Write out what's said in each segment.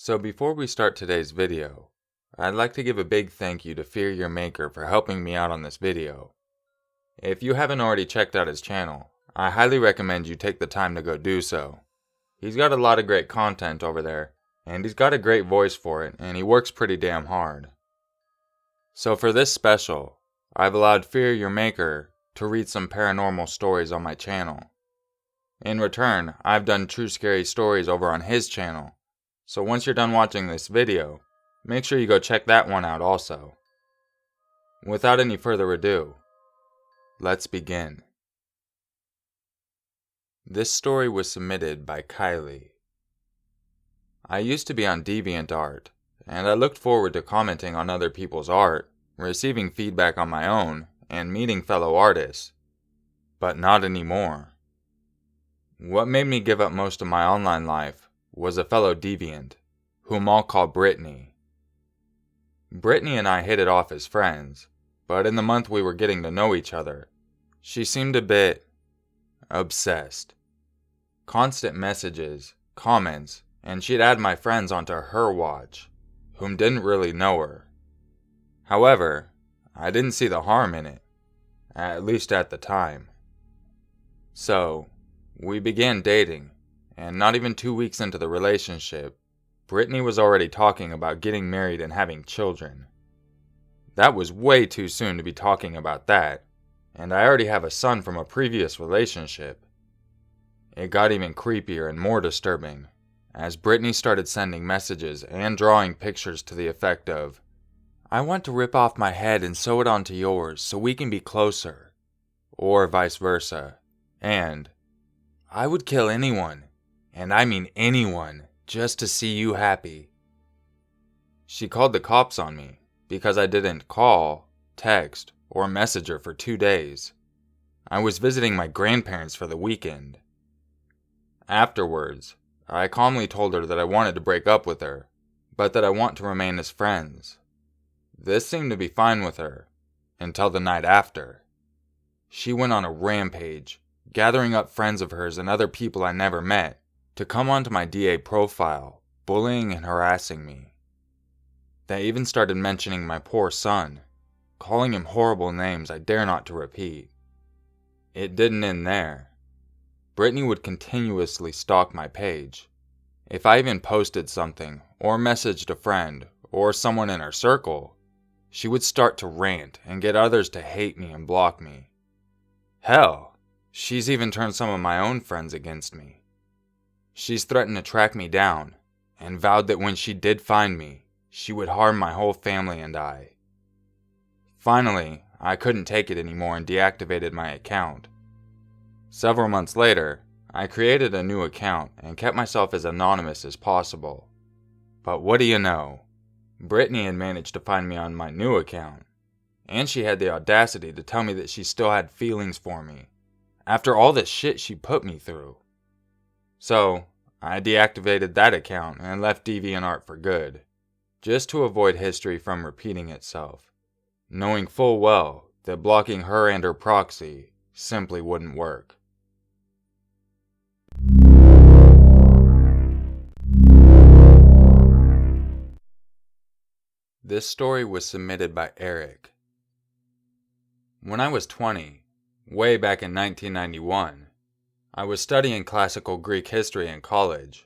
So before we start today's video, I'd like to give a big thank you to Fear Your Maker for helping me out on this video. If you haven't already checked out his channel, I highly recommend you take the time to go do so. He's got a lot of great content over there, and he's got a great voice for it, and he works pretty damn hard. So for this special, I've allowed Fear Your Maker to read some paranormal stories on my channel. In return, I've done true scary stories over on his channel. So once you're done watching this video, make sure you go check that one out also. Without any further ado, let's begin. This story was submitted by Kylie. I used to be on DeviantArt, and I looked forward to commenting on other people's art, receiving feedback on my own, and meeting fellow artists. But not anymore. What made me give up most of my online life was a fellow deviant, whom I'll call Brittany. Brittany and I hit it off as friends, but in the month we were getting to know each other, she seemed a bit obsessed. Constant messages, comments, and she'd add my friends onto her watch, whom didn't really know her. However, I didn't see the harm in it, at least at the time. So, we began dating, and not even 2 weeks into the relationship, Brittany was already talking about getting married and having children. That was way too soon to be talking about that, and I already have a son from a previous relationship. It got even creepier and more disturbing, as Brittany started sending messages and drawing pictures to the effect of, "I want to rip off my head and sew it onto yours so we can be closer," or vice versa, and, "I would kill anyone, and I mean anyone, just to see you happy." She called the cops on me because I didn't call, text, or message her for 2 days. I was visiting my grandparents for the weekend. Afterwards, I calmly told her that I wanted to break up with her, but that I want to remain as friends. This seemed to be fine with her, until the night after. She went on a rampage, gathering up friends of hers and other people I never met to come onto my DA profile, bullying and harassing me. They even started mentioning my poor son, calling him horrible names I dare not to repeat. It didn't end there. Brittany would continuously stalk my page. If I even posted something, or messaged a friend, or someone in her circle, she would start to rant and get others to hate me and block me. Hell, she's even turned some of my own friends against me. She's threatened to track me down, and vowed that when she did find me, she would harm my whole family and I. Finally, I couldn't take it anymore and deactivated my account. Several months later, I created a new account and kept myself as anonymous as possible. But what do you know? Brittany had managed to find me on my new account, and she had the audacity to tell me that she still had feelings for me, after all the shit she put me through. So, I deactivated that account and left DeviantArt for good, just to avoid history from repeating itself, knowing full well that blocking her and her proxy simply wouldn't work. This story was submitted by Eric. When I was 20, way back in 1991, I was studying classical Greek history in college.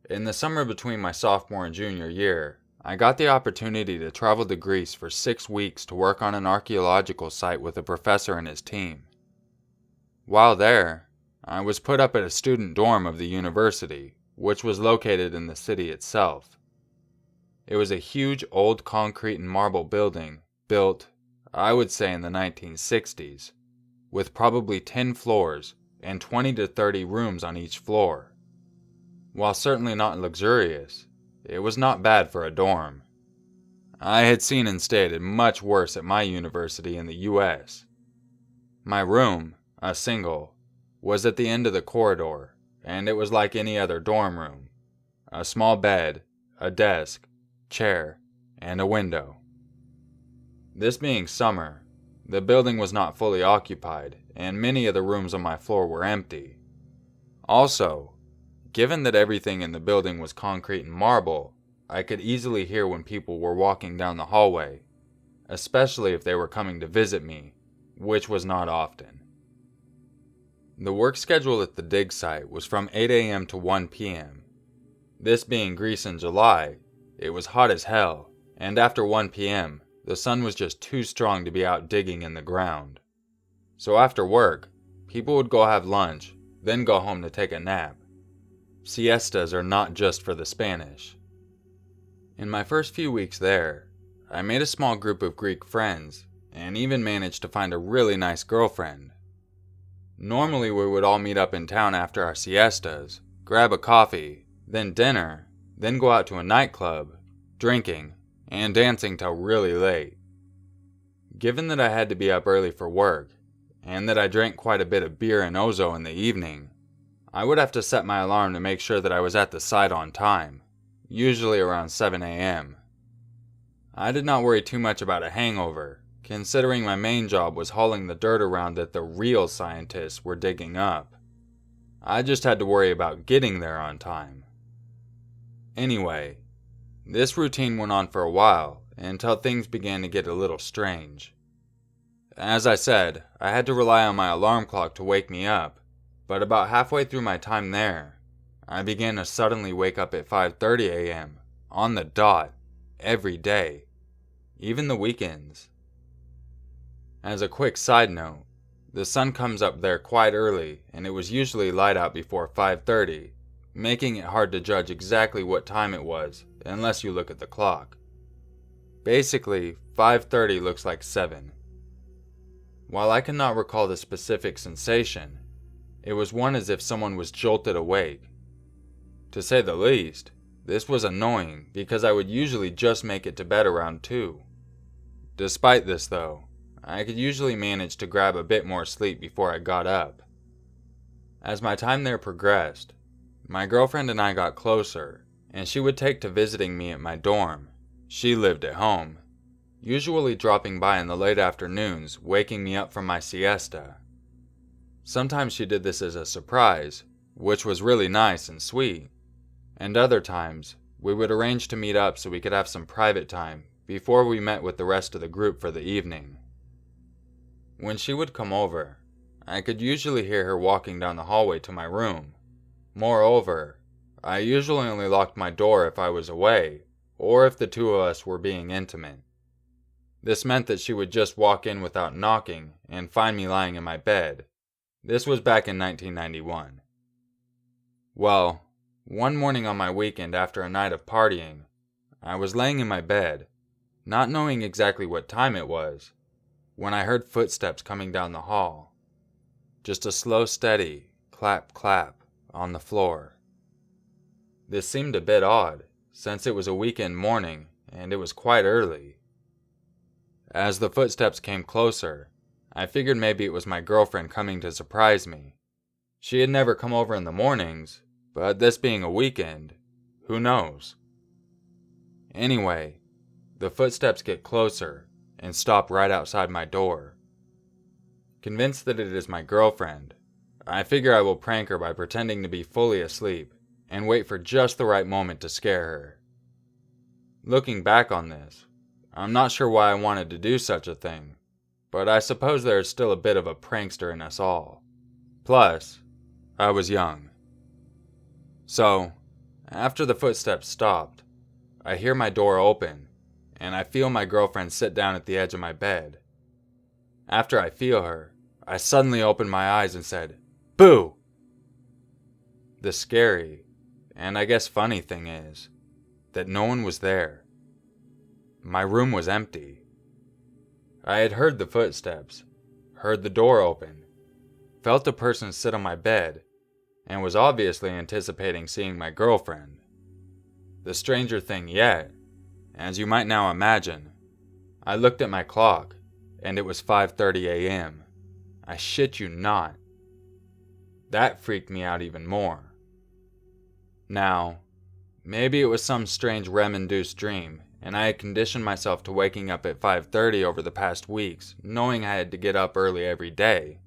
In the summer between my sophomore and junior year, I got the opportunity to travel to Greece for 6 weeks to work on an archaeological site with a professor and his team. While there, I was put up at a student dorm of the university, which was located in the city itself. It was a huge old concrete and marble building built, I would say, in the 1960s, with probably 10 floors and 20 to 30 rooms on each floor. While certainly not luxurious, it was not bad for a dorm. I had seen and stayed in much worse at my university in the US. My room, a single, was at the end of the corridor, and it was like any other dorm room. A small bed, a desk, chair, and a window. This being summer, the building was not fully occupied, and many of the rooms on my floor were empty. Also, Given that everything in the building was concrete and marble, I could easily hear when people were walking down the hallway, especially if they were coming to visit me, which was not often. The work schedule at the dig site was from 8 a.m. to 1 p.m. This being Greece in July, it was hot as hell, and after 1 p.m., the sun was just too strong to be out digging in the ground. So after work, people would go have lunch, then go home to take a nap. Siestas are not just for the Spanish. In my first few weeks there, I made a small group of Greek friends, and even managed to find a really nice girlfriend. Normally we would all meet up in town after our siestas, grab a coffee, then dinner, then go out to a nightclub, drinking, and dancing till really late. Given that I had to be up early for work, and that I drank quite a bit of beer and ouzo in the evening, I would have to set my alarm to make sure that I was at the site on time, usually around 7 a.m. I did not worry too much about a hangover, considering my main job was hauling the dirt around that the real scientists were digging up. I just had to worry about getting there on time. Anyway, this routine went on for a while until things began to get a little strange. As I said, I had to rely on my alarm clock to wake me up, but about halfway through my time there, I began to suddenly wake up at 5:30 a.m., on the dot, every day, even the weekends. As a quick side note, the sun comes up there quite early, and it was usually light out before 5:30, making it hard to judge exactly what time it was unless you look at the clock. Basically, 5:30 looks like 7. While I cannot recall the specific sensation, it was one as if someone was jolted awake. To say the least, this was annoying because I would usually just make it to bed around 2. Despite this though, I could usually manage to grab a bit more sleep before I got up. As my time there progressed, my girlfriend and I got closer, and she would take to visiting me at my dorm. She lived at home, usually dropping by in the late afternoons, waking me up from my siesta. Sometimes she did this as a surprise, which was really nice and sweet, and other times we would arrange to meet up so we could have some private time before we met with the rest of the group for the evening. When she would come over, I could usually hear her walking down the hallway to my room. Moreover, I usually only locked my door if I was away, or if the two of us were being intimate. This meant that she would just walk in without knocking and find me lying in my bed. This was back in 1991. Well, one morning on my weekend after a night of partying, I was laying in my bed, not knowing exactly what time it was, when I heard footsteps coming down the hall. Just a slow, steady clap, clap on the floor. This seemed a bit odd, since it was a weekend morning and it was quite early. As the footsteps came closer, I figured maybe it was my girlfriend coming to surprise me. She had never come over in the mornings, but this being a weekend, who knows? Anyway, the footsteps get closer and stop right outside my door. Convinced that it is my girlfriend, I figure I will prank her by pretending to be fully asleep and wait for just the right moment to scare her. Looking back on this, I'm not sure why I wanted to do such a thing, but I suppose there is still a bit of a prankster in us all. Plus, I was young. So, after the footsteps stopped, I hear my door open, and I feel my girlfriend sit down at the edge of my bed. After I feel her, I suddenly opened my eyes and said, "Boo!" The scary, and I guess funny thing is, that no one was there. My room was empty. I had heard the footsteps, heard the door open, felt a person sit on my bed, and was obviously anticipating seeing my girlfriend. The stranger thing yet, as you might now imagine, I looked at my clock, and it was 5:30 a.m. I shit you not. That freaked me out even more. Now, maybe it was some strange REM-induced dream, and I had conditioned myself to waking up at 5:30 over the past weeks, knowing I had to get up early every day.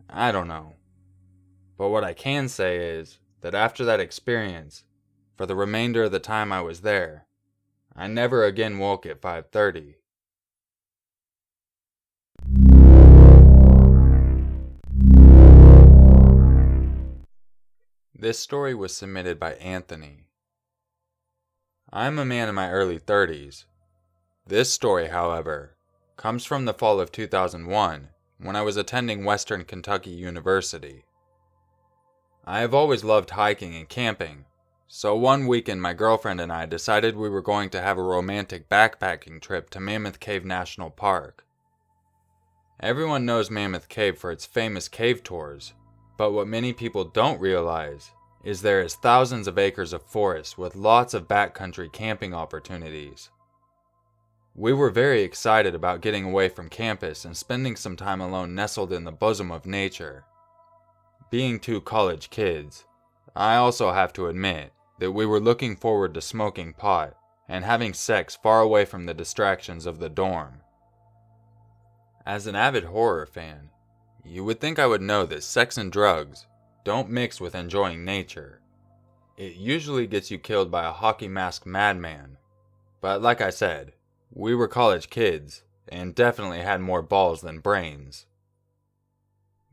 I don't know. But what I can say is that after that experience, for the remainder of the time I was there, I never again woke at 5:30. This story was submitted by Anthony. I'm a man in my early 30s. This story, however, comes from the fall of 2001 when I was attending Western Kentucky University. I have always loved hiking and camping, so one weekend my girlfriend and I decided we were going to have a romantic backpacking trip to Mammoth Cave National Park. Everyone knows Mammoth Cave for its famous cave tours, but what many people don't realize is there is thousands of acres of forest with lots of backcountry camping opportunities. We were very excited about getting away from campus and spending some time alone nestled in the bosom of nature. Being two college kids, I also have to admit that we were looking forward to smoking pot and having sex far away from the distractions of the dorm. As an avid horror fan, you would think I would know that sex and drugs don't mix with enjoying nature. It usually gets you killed by a hockey masked madman, but like I said, we were college kids and definitely had more balls than brains.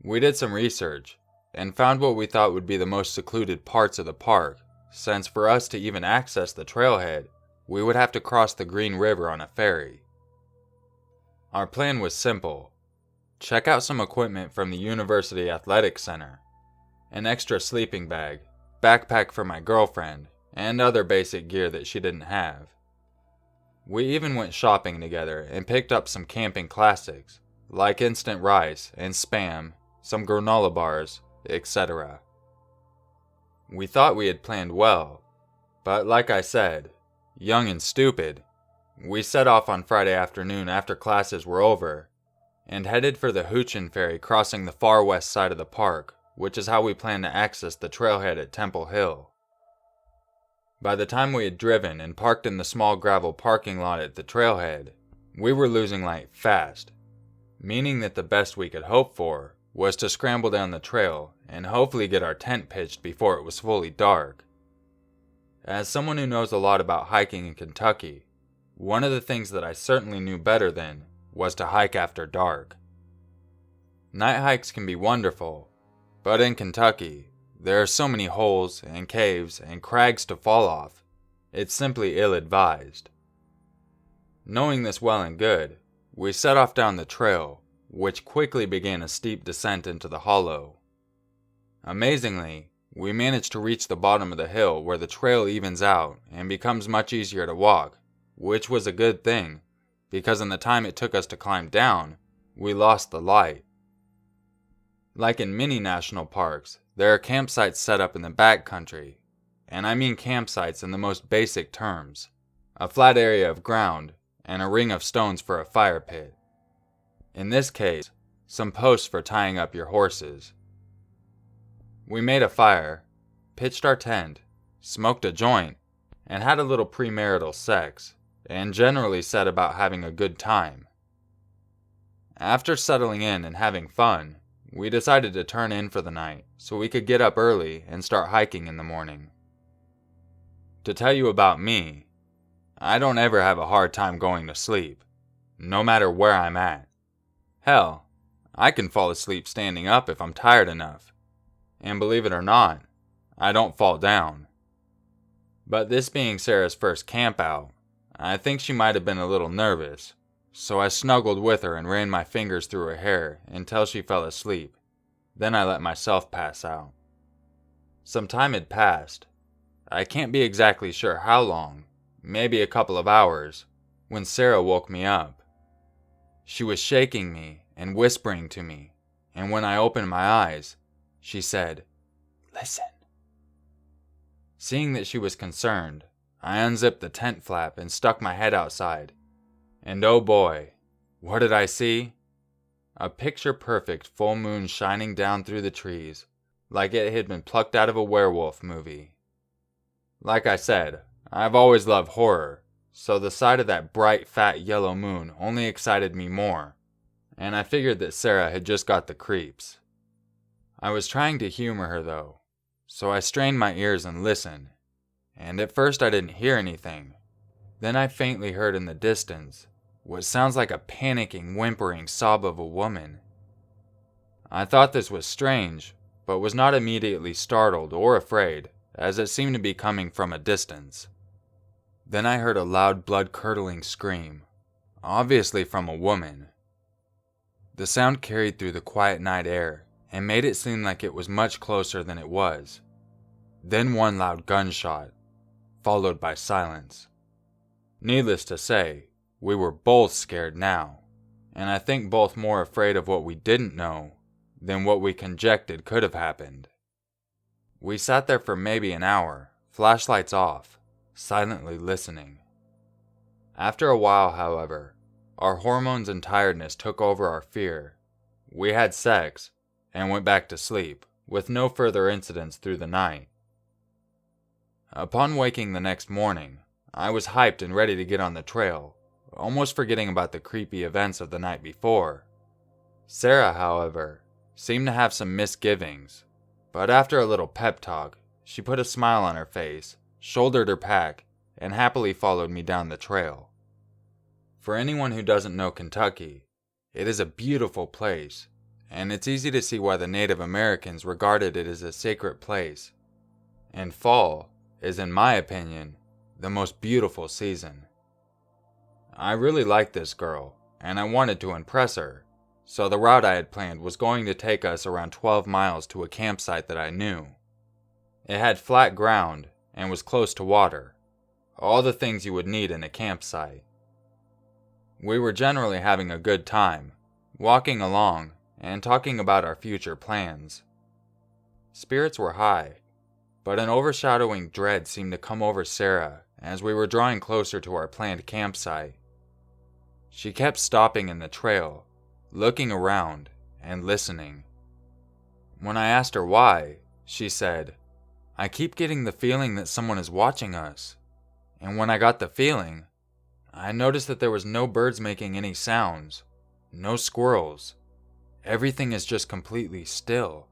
We did some research and found what we thought would be the most secluded parts of the park, since for us to even access the trailhead, we would have to cross the Green River on a ferry. Our plan was simple: check out some equipment from the University Athletic Center, an extra sleeping bag, backpack for my girlfriend, and other basic gear that she didn't have. We even went shopping together and picked up some camping classics, like instant rice and Spam, some granola bars, etc. We thought we had planned well, but like I said, young and stupid, we set off on Friday afternoon after classes were over, and headed for the Hoochin Ferry crossing the far west side of the park, which is how we planned to access the trailhead at Temple Hill. By the time we had driven and parked in the small gravel parking lot at the trailhead, we were losing light fast, meaning that the best we could hope for was to scramble down the trail and hopefully get our tent pitched before it was fully dark. As someone who knows a lot about hiking in Kentucky, one of the things that I certainly knew better than was to hike after dark. Night hikes can be wonderful, but in Kentucky, there are so many holes and caves and crags to fall off, it's simply ill-advised. Knowing this well and good, we set off down the trail, which quickly began a steep descent into the hollow. Amazingly, we managed to reach the bottom of the hill where the trail evens out and becomes much easier to walk, which was a good thing, because in the time it took us to climb down, we lost the light. Like in many national parks, there are campsites set up in the backcountry, and I mean campsites in the most basic terms: a flat area of ground and a ring of stones for a fire pit. In this case, some posts for tying up your horses. We made a fire, pitched our tent, smoked a joint, and had a little premarital sex, and generally set about having a good time. After settling in and having fun, we decided to turn in for the night so we could get up early and start hiking in the morning. To tell you about me, I don't ever have a hard time going to sleep, no matter where I'm at. Hell, I can fall asleep standing up if I'm tired enough, and believe it or not, I don't fall down. But this being Sarah's first camp out, I think she might have been a little nervous, so I snuggled with her and ran my fingers through her hair until she fell asleep. Then I let myself pass out. Some time had passed. I can't be exactly sure how long, maybe a couple of hours, when Sarah woke me up. She was shaking me and whispering to me, and when I opened my eyes, she said, "Listen." Seeing that she was concerned, I unzipped the tent flap and stuck my head outside. And oh boy, what did I see? A picture-perfect full moon shining down through the trees, like it had been plucked out of a werewolf movie. Like I said, I've always loved horror, so the sight of that bright, fat yellow moon only excited me more, and I figured that Sarah had just got the creeps. I was trying to humor her though, so I strained my ears and listened, and at first I didn't hear anything. Then I faintly heard in the distance what sounds like a panicking, whimpering sob of a woman. I thought this was strange, but was not immediately startled or afraid, as it seemed to be coming from a distance. Then I heard a loud, blood-curdling scream, obviously from a woman. The sound carried through the quiet night air and made it seem like it was much closer than it was. Then one loud gunshot, followed by silence. Needless to say, we were both scared now, and I think both more afraid of what we didn't know than what we conjectured could have happened. We sat there for maybe an hour, flashlights off, silently listening. After a while, however, our hormones and tiredness took over our fear. We had sex and went back to sleep, with no further incidents through the night. Upon waking the next morning, I was hyped and ready to get on the trail, almost forgetting about the creepy events of the night before. Sarah, however, seemed to have some misgivings, but after a little pep talk, she put a smile on her face, shouldered her pack, and happily followed me down the trail. For anyone who doesn't know Kentucky, it is a beautiful place, and it's easy to see why the Native Americans regarded it as a sacred place. And fall is, in my opinion, the most beautiful season. I really liked this girl, and I wanted to impress her, so the route I had planned was going to take us around 12 miles to a campsite that I knew. It had flat ground and was close to water, all the things you would need in a campsite. We were generally having a good time, walking along and talking about our future plans. Spirits were high, but an overshadowing dread seemed to come over Sarah as we were drawing closer to our planned campsite. She kept stopping in the trail, looking around and listening. When I asked her why, she said, "I keep getting the feeling that someone is watching us, and when I got the feeling, I noticed that there was no birds making any sounds, no squirrels. Everything is just completely still."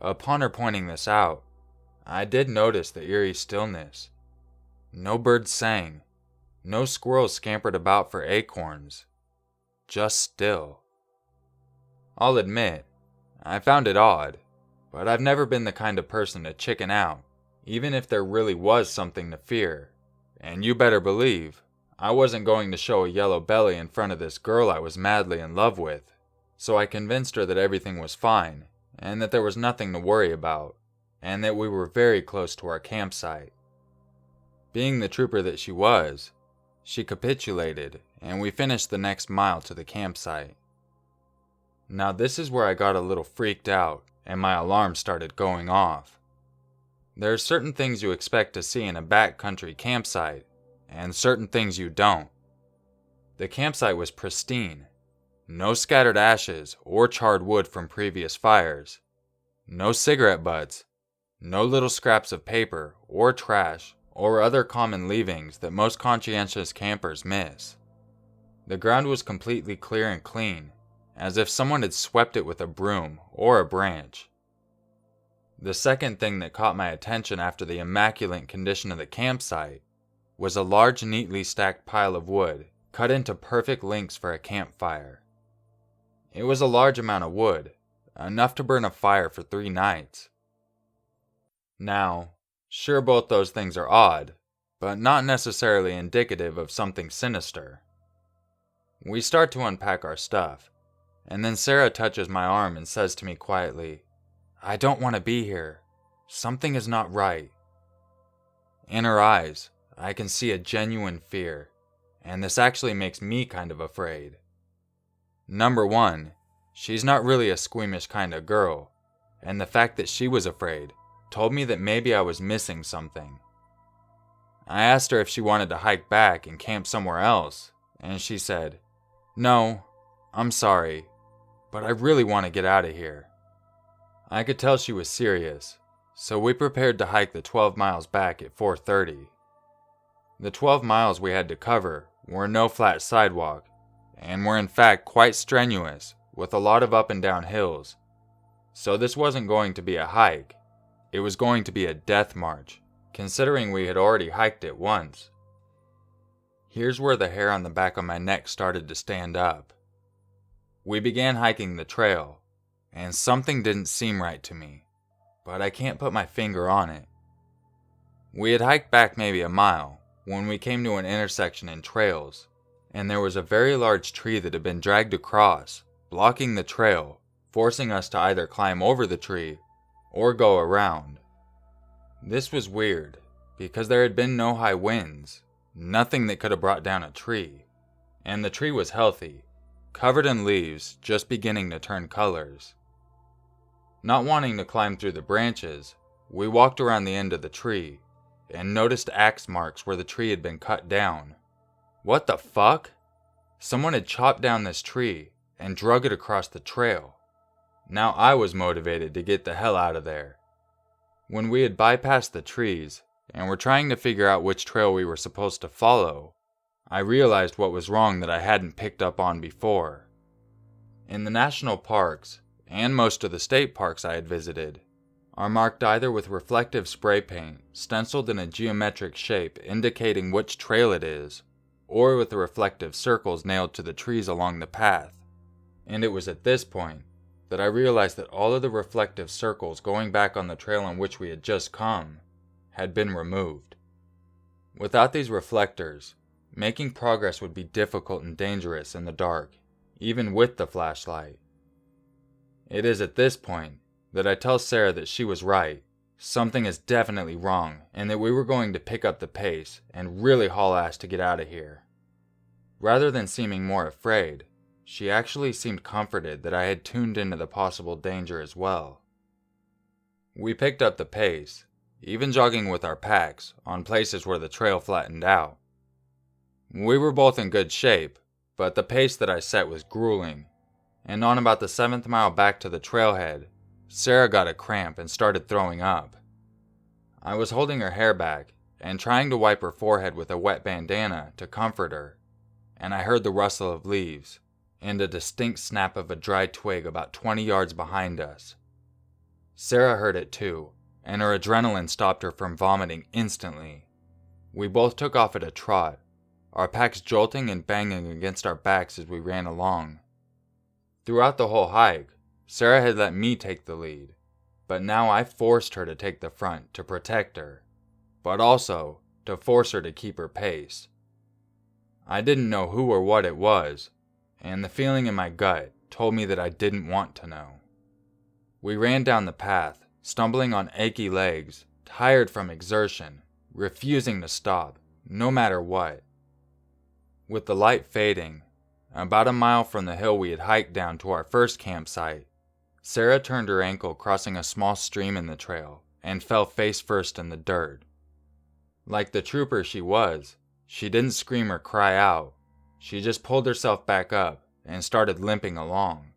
Upon her pointing this out, I did notice the eerie stillness. No birds sang, no squirrels scampered about for acorns, just still. I'll admit, I found it odd, but I've never been the kind of person to chicken out, even if there really was something to fear. And you better believe, I wasn't going to show a yellow belly in front of this girl I was madly in love with, so I convinced her that everything was fine, and that there was nothing to worry about, and that we were very close to our campsite. Being the trooper that she was, she capitulated, and we finished the next mile to the campsite. Now this is where I got a little freaked out, and my alarm started going off. There are certain things you expect to see in a backcountry campsite, and certain things you don't. The campsite was pristine. No scattered ashes or charred wood from previous fires. No cigarette butts. No little scraps of paper or trash or other common leavings that most conscientious campers miss. The ground was completely clear and clean, as if someone had swept it with a broom or a branch. The second thing that caught my attention after the immaculate condition of the campsite was a large, neatly stacked pile of wood cut into perfect lengths for a campfire. It was a large amount of wood, enough to burn a fire for 3 nights. Now, sure, both those things are odd, but not necessarily indicative of something sinister. We start to unpack our stuff, and then Sarah touches my arm and says to me quietly, "I don't want to be here. Something is not right." In her eyes, I can see a genuine fear, and this actually makes me kind of afraid. Number one, she's not really a squeamish kind of girl, and the fact that she was afraid told me that maybe I was missing something. I asked her if she wanted to hike back and camp somewhere else, and she said, "No, I'm sorry, but I really want to get out of here." I could tell she was serious, so we prepared to hike the 12 miles back at 4:30. The 12 miles we had to cover were no flat sidewalk, and were in fact quite strenuous with a lot of up and down hills, so this wasn't going to be a hike, it was going to be a death march, considering we had already hiked it once. Here's where the hair on the back of my neck started to stand up. We began hiking the trail, and something didn't seem right to me, but I can't put my finger on it. We had hiked back maybe a mile when we came to an intersection in trails, and there was a very large tree that had been dragged across, blocking the trail, forcing us to either climb over the tree or go around. This was weird, because there had been no high winds, nothing that could have brought down a tree, and the tree was healthy, covered in leaves just beginning to turn colors. Not wanting to climb through the branches, we walked around the end of the tree and noticed axe marks where the tree had been cut down. What the fuck? Someone had chopped down this tree and drug it across the trail. Now I was motivated to get the hell out of there. When we had bypassed the trees and were trying to figure out which trail we were supposed to follow, I realized what was wrong that I hadn't picked up on before. In the national parks, and most of the state parks I had visited, are marked either with reflective spray paint stenciled in a geometric shape indicating which trail it is, or with the reflective circles nailed to the trees along the path. And it was at this point that I realized that all of the reflective circles going back on the trail on which we had just come had been removed. Without these reflectors, making progress would be difficult and dangerous in the dark, even with the flashlight. It is at this point that I tell Sarah that she was right, something is definitely wrong, and that we were going to pick up the pace and really haul ass to get out of here. Rather than seeming more afraid, she actually seemed comforted that I had tuned into the possible danger as well. We picked up the pace, even jogging with our packs on places where the trail flattened out. We were both in good shape, but the pace that I set was grueling, and on about the 7th mile back to the trailhead, Sarah got a cramp and started throwing up. I was holding her hair back and trying to wipe her forehead with a wet bandana to comfort her, and I heard the rustle of leaves and a distinct snap of a dry twig about 20 yards behind us. Sarah heard it too, and her adrenaline stopped her from vomiting instantly. We both took off at a trot, our packs jolting and banging against our backs as we ran along. Throughout the whole hike, Sarah had let me take the lead, but now I forced her to take the front to protect her, but also to force her to keep her pace. I didn't know who or what it was, and the feeling in my gut told me that I didn't want to know. We ran down the path, stumbling on achy legs, tired from exertion, refusing to stop, no matter what. With the light fading, about a mile from the hill we had hiked down to our first campsite, Sarah turned her ankle crossing a small stream in the trail and fell face first in the dirt. Like the trooper she was, she didn't scream or cry out. She just pulled herself back up and started limping along.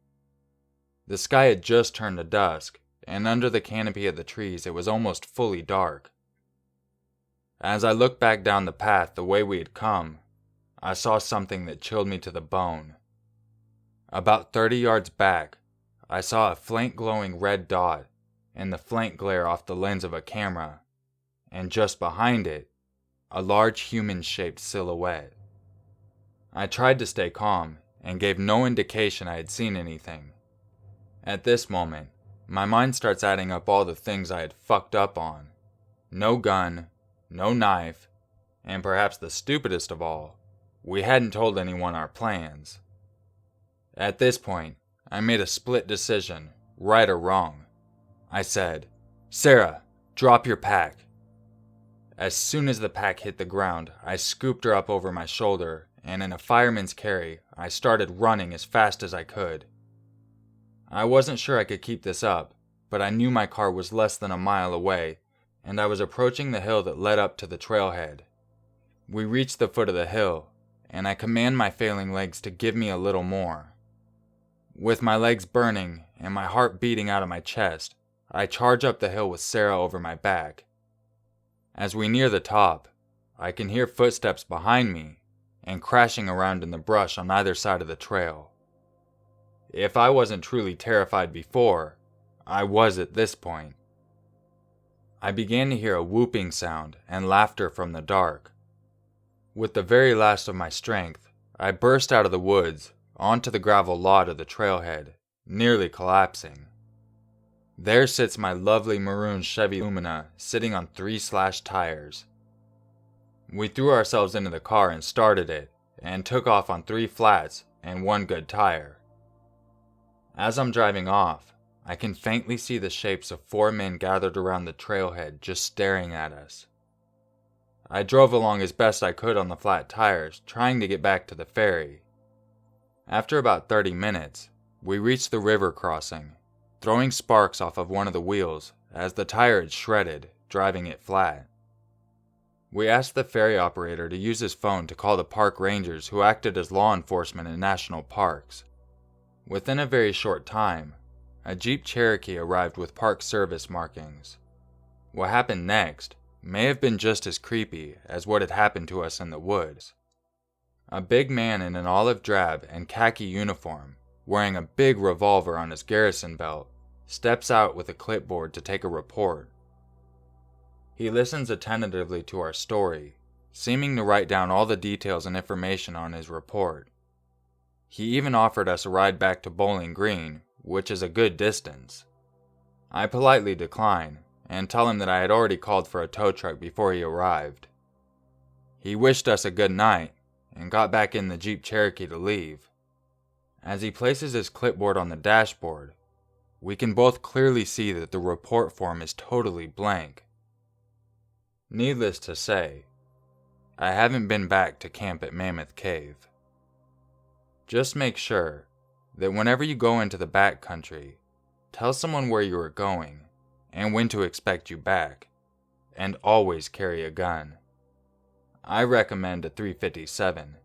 The sky had just turned to dusk, and under the canopy of the trees it was almost fully dark. As I looked back down the path the way we had come, I saw something that chilled me to the bone. About 30 yards back, I saw a faint glowing red dot and the faint glare off the lens of a camera, and just behind it, a large human-shaped silhouette. I tried to stay calm and gave no indication I had seen anything. At this moment, my mind starts adding up all the things I had fucked up on. No gun, no knife, and perhaps the stupidest of all, we hadn't told anyone our plans. At this point, I made a split decision, right or wrong. I said, "Sarah, drop your pack." As soon as the pack hit the ground, I scooped her up over my shoulder, and in a fireman's carry, I started running as fast as I could. I wasn't sure I could keep this up, but I knew my car was less than a mile away, and I was approaching the hill that led up to the trailhead. We reached the foot of the hill, and I command my failing legs to give me a little more. With my legs burning and my heart beating out of my chest, I charge up the hill with Sarah over my back. As we near the top, I can hear footsteps behind me and crashing around in the brush on either side of the trail. If I wasn't truly terrified before, I was at this point. I began to hear a whooping sound and laughter from the dark. With the very last of my strength, I burst out of the woods onto the gravel lot of the trailhead, nearly collapsing. There sits my lovely maroon Chevy Lumina sitting on 3 slashed tires. We threw ourselves into the car and started it, and took off on 3 flats and 1 good tire. As I'm driving off, I can faintly see the shapes of 4 men gathered around the trailhead just staring at us. I drove along as best I could on the flat tires, trying to get back to the ferry. After about 30 minutes, we reached the river crossing, throwing sparks off of one of the wheels as the tire had shredded, driving it flat. We asked the ferry operator to use his phone to call the park rangers who acted as law enforcement in national parks. Within a very short time, a Jeep Cherokee arrived with Park Service markings. What happened next may have been just as creepy as what had happened to us in the woods. A big man in an olive drab and khaki uniform, wearing a big revolver on his garrison belt, steps out with a clipboard to take a report. He listens attentively to our story, seeming to write down all the details and information on his report. He even offered us a ride back to Bowling Green, which is a good distance. I politely decline, and tell him that I had already called for a tow truck before he arrived. He wished us a good night, and got back in the Jeep Cherokee to leave. As he places his clipboard on the dashboard, we can both clearly see that the report form is totally blank. Needless to say, I haven't been back to camp at Mammoth Cave. Just make sure that whenever you go into the back country, tell someone where you are going and when to expect you back, and always carry a gun. I recommend a .357.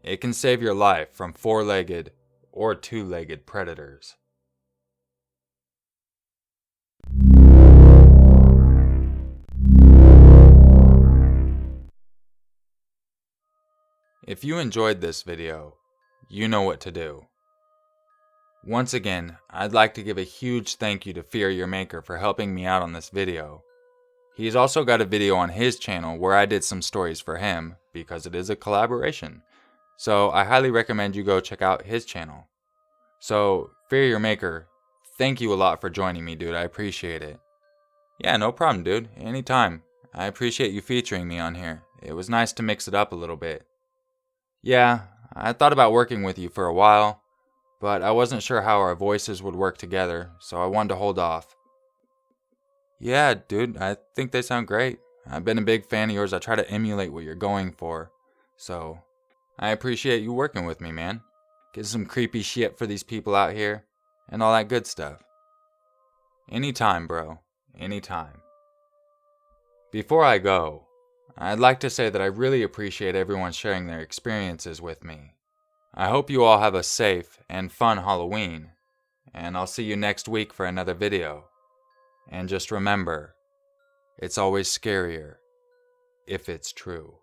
It can save your life from 4-legged or 2-legged predators. If you enjoyed this video, you know what to do. Once again, I'd like to give a huge thank you to Fear Your Maker for helping me out on this video. He's also got a video on his channel where I did some stories for him, because it is a collaboration. So I highly recommend you go check out his channel. So, Fear Your Maker, thank you a lot for joining me, dude. I appreciate it. Yeah, no problem, dude. Anytime. I appreciate you featuring me on here. It was nice to mix it up a little bit. Yeah, I thought about working with you for a while, but I wasn't sure how our voices would work together, so I wanted to hold off. Yeah, dude, I think they sound great. I've been a big fan of yours. I try to emulate what you're going for, so I appreciate you working with me, man. Get some creepy shit for these people out here, and all that good stuff. Anytime, bro. Anytime. Before I go, I'd like to say that I really appreciate everyone sharing their experiences with me. I hope you all have a safe and fun Halloween, and I'll see you next week for another video. And just remember, it's always scarier if it's true.